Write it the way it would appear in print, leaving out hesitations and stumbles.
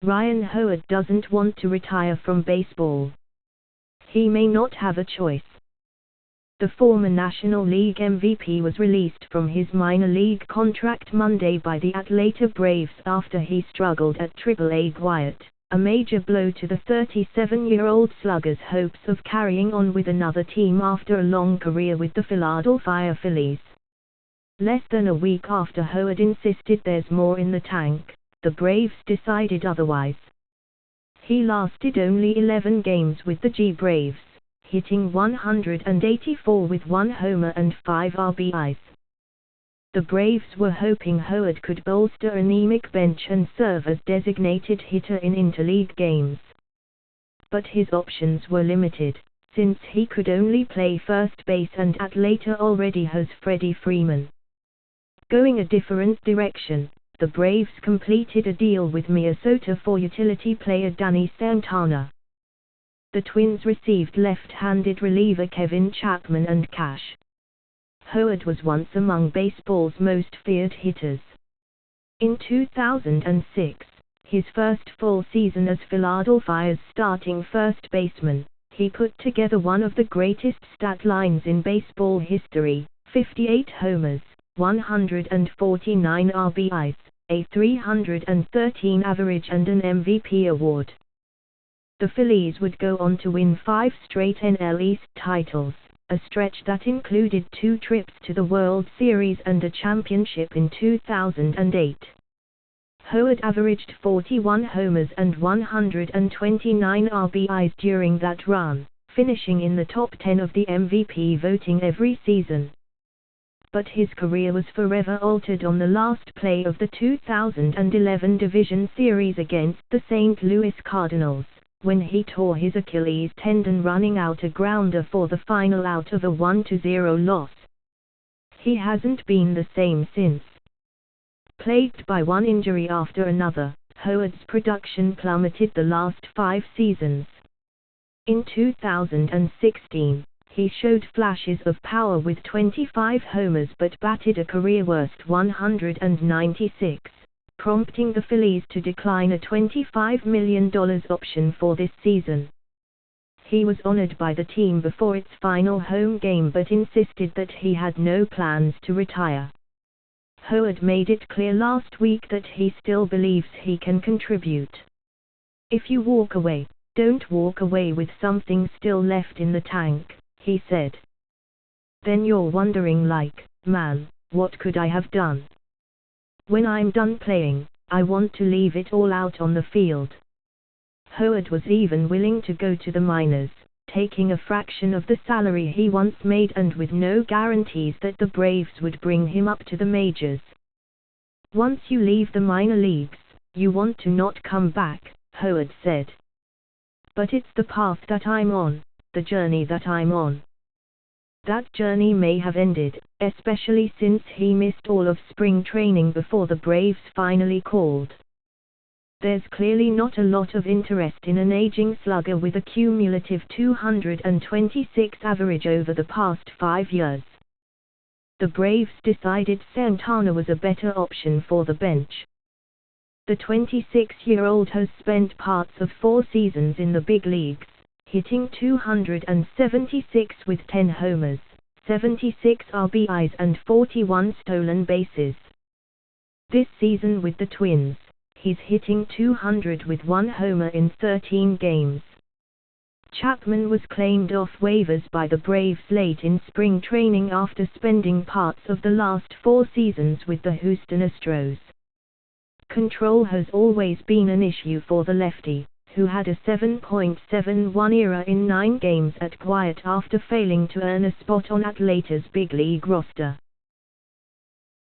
Ryan Howard doesn't want to retire from baseball. He may not have a choice. The former National League MVP was released from his minor league contract Monday by the Atlanta Braves after he struggled at AAA Gwinnett, a major blow to the 37-year-old slugger's hopes of carrying on with another team after a long career with the Philadelphia Phillies. Less than a week after Howard insisted there's more in the tank, the Braves decided otherwise. He lasted only 11 games with the Braves, hitting 184 with 1 homer and 5 RBIs. The Braves were hoping Howard could bolster an anemic bench and serve as designated hitter in interleague games. But his options were limited, since he could only play first base and Atlanta already has Freddie Freeman. Going a different direction, the Braves completed a deal with Minnesota for utility player Danny Santana. The Twins received left-handed reliever Kevin Chapman and cash. Howard was once among baseball's most feared hitters. In 2006, his first full season as Philadelphia's starting first baseman, he put together one of the greatest stat lines in baseball history: 58 homers, 149 RBIs, a .313 average and an MVP award. The Phillies would go on to win 5 straight NL East titles, a stretch that included 2 trips to the World Series and a championship in 2008. Howard averaged 41 homers and 129 RBIs during that run, finishing in the top 10 of the MVP voting every season. But his career was forever altered on the last play of the 2011 Division Series against the St. Louis Cardinals, when he tore his Achilles tendon running out a grounder for the final out of a 1-0 loss. He hasn't been the same since. Plagued by one injury after another, Howard's production plummeted the last 5 seasons. In 2016, he showed flashes of power with 25 homers but batted a career-worst 196, prompting the Phillies to decline a $25 million option for this season. He was honored by the team before its final home game but insisted that he had no plans to retire. Howard made it clear last week that he still believes he can contribute. "If you walk away, don't walk away with something still left in the tank," he said. "Then you're wondering like, man, what could I have done? When I'm done playing, I want to leave it all out on the field." Howard was even willing to go to the minors, taking a fraction of the salary he once made and with no guarantees that the Braves would bring him up to the majors. "Once you leave the minor leagues, you want to not come back," Howard said. "But it's the path that I'm on, the journey that I'm on." That journey may have ended, especially since he missed all of spring training before the Braves finally called. There's clearly not a lot of interest in an aging slugger with a cumulative 226 average over the past 5 years. The Braves decided Santana was a better option for the bench. The 26-year-old has spent parts of 4 seasons in the big leagues, hitting 276 with 10 homers, 76 RBIs and 41 stolen bases. This season with the Twins, he's hitting 200 with 1 homer in 13 games. Chapman was claimed off waivers by the Braves late in spring training after spending parts of the last 4 seasons with the Houston Astros. Control has always been an issue for the lefty, who had a 7.71 ERA in 9 games at Gwinnett after failing to earn a spot on Atlanta's big league roster.